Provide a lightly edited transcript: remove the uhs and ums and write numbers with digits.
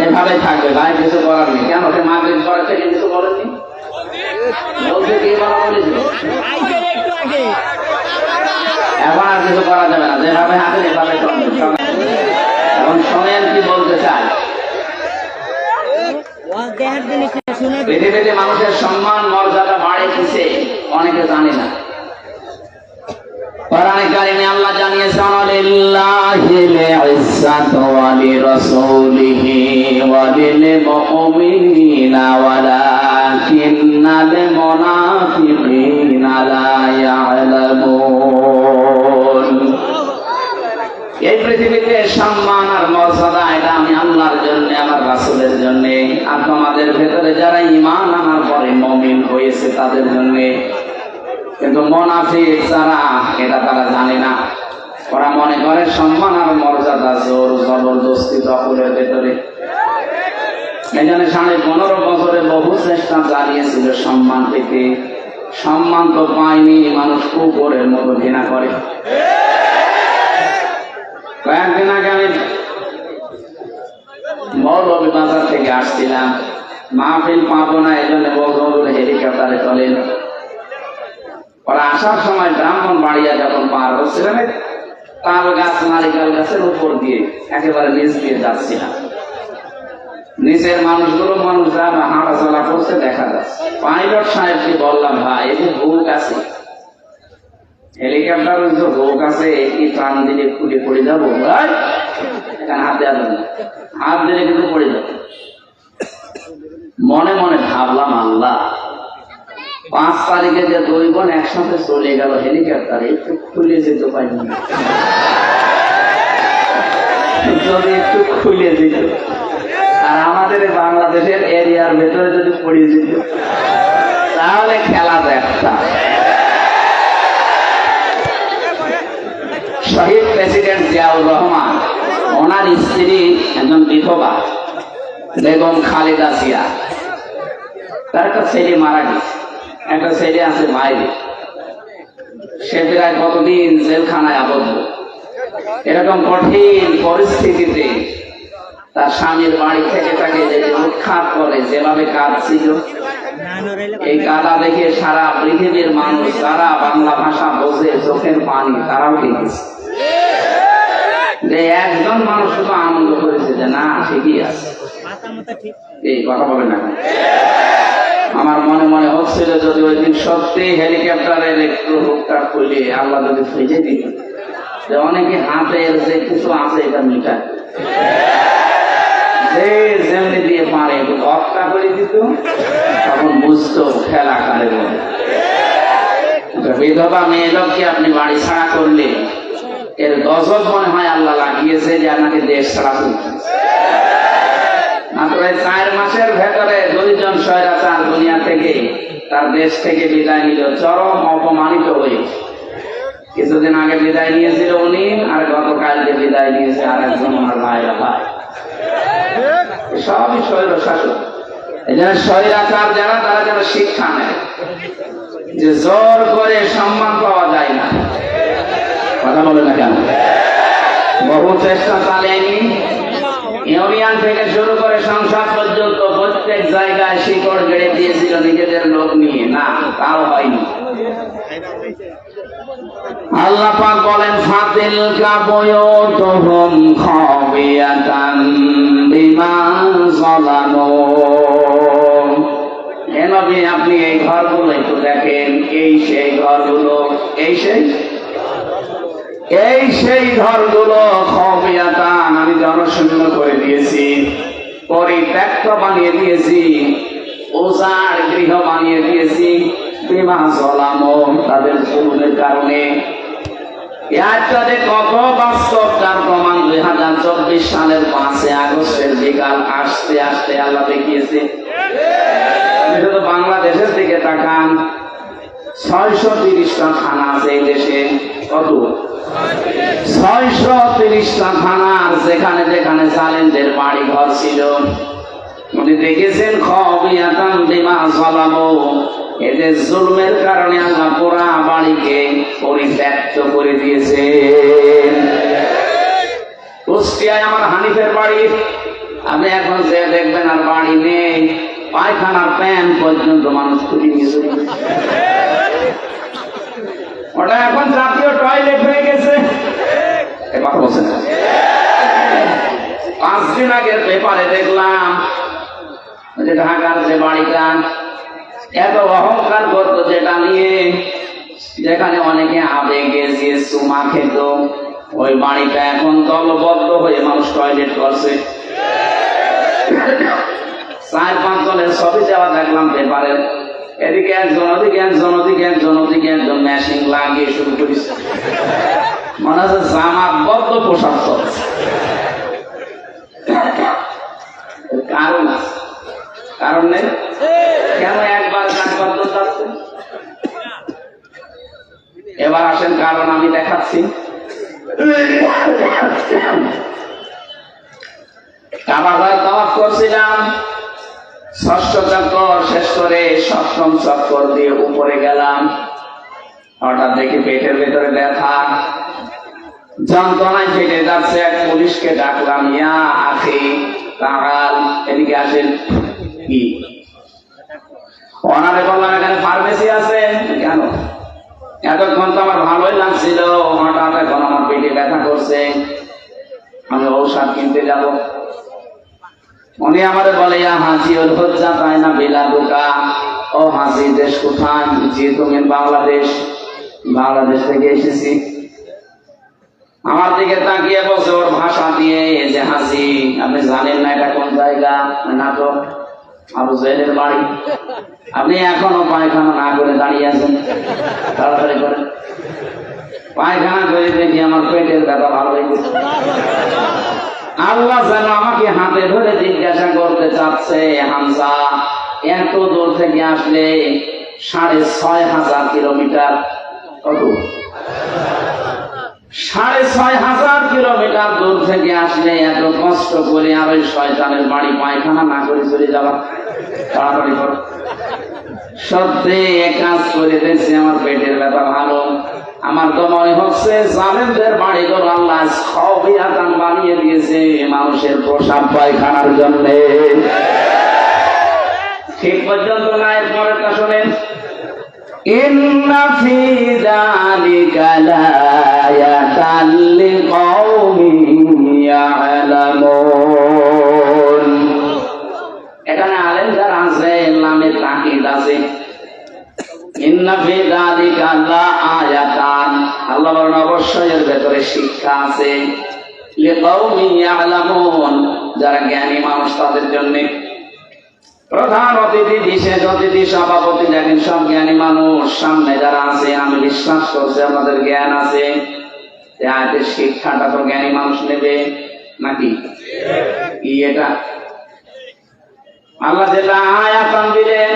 এভাবে থাকবে, ভাই কিছু করার নেই। কেন সে মাগরিব পড়া থেকে কিছু করেনি? বলতে কি বলা বলেছিল? এখন আর কিছু করা যাবে না, যেভাবে আছেন এভাবে চলবে। এখন শোনেন কি বলতে চাই। পৃথিবীতে মানুষের সম্মান মর্যাদা বাড়িয়েছে, অনেকে জানে না। কোরআনে কারিমে আল্লাহ জানিয়েছেন, লিল্লাহিল ইজ্জাতু ওয়া লিরাসূলিহি ওয়া লিল মুমিনিনা ওয়ালাকিন্নাল মুনাফিকিনা লা ইয়ালামুন। এই পৃথিবীতে সম্মান আর মর্যাদা এটা আমি আল্লাহর জন্য, আমার রাসূলের জন্য, আর তোমাদের ভেতরে যারা ঈমান আনার পরে মুমিন হয়েছে তাদের জন্য। কিন্তু মুনাফিক যারা, এটা তারা জানে না। ওরা মনে করে সম্মান আর মর্যাদা জোর জবরদস্তি দখলের ভেতরে। এখানে 15.5 বছরে বহু চেষ্টা চালিয়েছিল সম্মান পেতে, সম্মান তো পায়নি। মানুষ কুকুরের মতো ঘৃণা করে। কয়েকদিন আগে আমি মৌলভী বাজার থেকে আসছিলাম, মাহফিল পাবো না এই জন্য বলতে হেলিকপ্টারে চলেন। ওরা আসার সময় ব্রাহ্মণবাড়িয়া যখন পার হচ্ছিলাম, তাল গাছ নারিকেল গাছের উপর দিয়ে একেবারে নিচ দিয়ে যাচ্ছিলাম। নিচের মানুষগুলো মানুষ যারা হাঁটা চলা করছে দেখা যাচ্ছে। পাইলট সাহেবকে বললাম, ভাই এই যে ভোগ আছে, হেলিকপ্টার যে ভোগ আছে, কি টান দিলে খুলে পড়ে যাবো? হাত দেওয়া যাবে না, হাত দিলে কিন্তু পড়ে যাবে। মনে মনে ভাবলাম, আল্লাহ 5 তারিখে যে 2 বোন একসাথে চলে গেল হেলিকপ্টারে, একটু খুলে যেতে পারি না, যদি একটু খুলে যেত। আর আমাদের বাংলাদেশের এরিয়ার ভেতরে যদি পড়ে যেত তাহলে খেলা দেখতাম। শহীদ প্রেসিডেন্ট জিয়াউর রহমান, ওনার স্ত্রী একজন বিধবা বেগম খালেদা জিয়া, তার একটা ছেলে মারা গেছে, একটা ছেলে আছে বাইরে। সে প্রায় কতদিন জেলখানায় আবদ্ধ। এরকম কঠিন পরিস্থিতিতে তার স্বামীর বাড়ি থেকে তাকে যে উৎখাত করে, যেভাবে কাঁদছিল, এই কাদা দেখে সারা পৃথিবীর মানুষ যারা বাংলা ভাষা বোঝে, চোখের পানি তারাও কেঁদেছে। যে একজন মানুষ শুধু আনন্দ করেছে যে না ঠিকই আছে। এই কথা বলেন না? আমার মনে মনে হচ্ছিল যদি ওই দিন সত্যি হেলিকপ্টারের একটু হুকটা খুলে আল্লাহ যদি ফেজে দিত, যে অনেকে হাতের যে কিছু আছে এটা মিটায়, যে যেমনি দিয়ে পারে একটু হত্যা করে দিত, তখন বুঝতো খেলা কারে বলে। বিধবা মেয়ে লোককে আপনি বাড়ি ছাড়া করলে এর গজব মনে হয় আল্লাহ লাগিয়েছে যে আপনাকে দেশ ছাড়া করতে। মাত্র 4 মাসের ভেতরে 2 জন স্বৈরাচার দুনিয়া থেকে, তার দেশ থেকে বিদায় নিল, চরম অপমানিত হয়ে। কিছুদিন আগে বিদায় নিয়েছিল উনি, আর গতকালকে বিদায় নিয়েছে আর একজন ওনার ভাইরা ভাই। সবই স্বৈর শাসক। এই জন্য স্বৈরাচার যারা, তারা যেন শিক্ষা নেয় যে জোর করে সম্মান পাওয়া যায় না। কথা বলে না কেন? বহু চেষ্টা চালিয়েনি, ইউনিয়ন থেকে শুরু করে সংসদ পর্যন্ত প্রত্যেক জায়গায় শিকড় গেড়ে দিয়েছিল নিজেদের লোক নিয়ে, না তাও হয়নি। আল্লাহ পাক বলেন, ফাতিল কাবুয়ুতুহুম খাবিয়াতান বিমা যালামু। হে নবী, আপনি এই ঘরগুলো একটু দেখেন, এই সেই ঘরগুলো, এই সেই ঘরগুলো খাবিয়াতান, আমি জনশূন্য করে দিয়েছি, পরিত্যক্ত বানিয়ে দিয়েছি, উজাড় গৃহ বানিয়ে দিয়েছি, বিমা যালামু, তাদের জুলুমের কারণে। কত বাস্তব তার প্রমাণ 2024 সালের 5 আগস্টের বিকাল আসতে আসতে আল্লাহ দেখিয়েছে। শুধু বাংলাদেশের দিকে তাকান, 630টা থানা আছে এই দেশে। কত? 630টা থানা, যেখানে যেখানে জালেমদের বাড়ি ঘর ছিল। উনি দেখেছেন খাবিয়াতান বিমা যালামু, এদের জুলুমের কারণে আল্লাহ পুরা বাড়িকে পরিত্যক্ত করে দিয়েছে। কুষ্টিয়ায় আমার হানিফের বাড়ি, আপনি এখন যে দেখবেন আর বাড়ি নেই, পায়খানার প্যান পর্যন্ত মানুষ খুঁজে নিয়েছে। ওটা এখন জাতীয় টয়লেট হয়ে গেছে। এবার বলছেন 5 দিন আগের পেপারে দেখলাম যে ঢাকার যে বাড়িটা এত অহংকার করতো, যেটা নিয়ে যেখানে অনেকে আবেগে যে চুমা খেত, ওই বাড়িটা এখন দলবদ্ধ হয়ে মানুষ টয়লেট করছে। 4-5 জনের ছবি দেওয়া দেখলাম পেপারের, এদিকে একজন, ওদিকে একজন, ওদিকে একজন, ওদিকে একজন, মেশিন লাগিয়ে শুরু করেছে। মনে হচ্ছে জামাতবদ্ধ পোশাক চলছে। কারণ আছে, কারণ নেই কেন? একবার কাঠবদ্ধ যাচ্ছে। এবার আসেন কারণ আমি দেখাচ্ছি। কাবাঘর তাওয়াফ করছিলাম, 6ষ্ঠ চক্কর শেষ করে 7ম চক্কর দিয়ে উপরে গেলাম। হঠাৎ দেখি পেটের ভেতরে ব্যথা, যন্ত্রণায় ফেটে যাচ্ছে। এক পুলিশকে ডাকলাম, ইয়া আখি তাআল, এদিকে আসেন। কি ওনারে বললাম, এখানে ফার্মেসি আছে? কেন? এতক্ষণ তো আমার ভালোই লাগছিল, হঠাৎ এখন আমার পেটে ব্যথা করছে, আমি ঔষধ কিনতে যাব। উনি আমারে বলে, ইয়া হাজি ওর হজ্জা তাই না বেলা ঢোকা। ও হাজি, দেশ কোথায়? জি তুমি বাংলাদেশ। বাংলাদেশ থেকে এসেছি। আমার দিকে তাকিয়ে বলছে ওর ভাষা দিয়ে যে, হাজি আপনি জানেন না এটা কোন জায়গা? না তো। আবু জাহেলের বাড়ি। আপনি এখনো পায়খানা না করে দাঁড়িয়ে আছেন, তাড়াতাড়ি করে পায়খানা করে দেখি আমার পেটের ব্যথা ভালো হয়ে গেছে। আল্লাহ যেন আমাকে হাতে ধরে জিজ্ঞাসা করতে চাচ্ছে, হামজা এত দূর থেকে আসলে 6,500 কিলোমিটার, কত? 6,500 কিলোমিটার দূর থেকে আসলে এত কষ্ট করে আর ওই শয়তানের বাড়ি পায়খানা না করে চলে যাবা, তাড়াতাড়ি করো। সত্যি এক কাজ করে দেখছি, আমার পেটের ব্যথা ভালো। আমার তো মনে হচ্ছে জালেমদের বাড়ি ঘর আল্লাহ সবিয়াতান বানিয়ে দিয়েছে মানুষের প্রসাব পায়খানার জন্য। ঠিক পর্যন্ত না, এর পরেরটা শোনেন। ইন্না ফি যালিকা লায়াতাল লিকাওমিন ইয়ালামুন। এখানে আলেম যারা আছে নামের তাকিদ আছে। ইন্না ফি যালিকা লাআয়াতান, আল্লাহ বলেন অবশ্যই এর ভেতরে শিক্ষা আছে। লিকাওমিন ইয়ালামুন, যারা জ্ঞানী মানুষ তাদের জন্য। প্রধান অতিথি, বিশেষ অতিথি, সভাপতি, দেখেন সব জ্ঞানী মানুষ। সামনে যারা আছে আমি বিশ্বাস করছি আমাদের জ্ঞান আছে। আয়াতের শিক্ষাটা তো জ্ঞানী মানুষ নেবে নাকি? কি এটা? আল্লাহ যেটা আয়াত দিলেন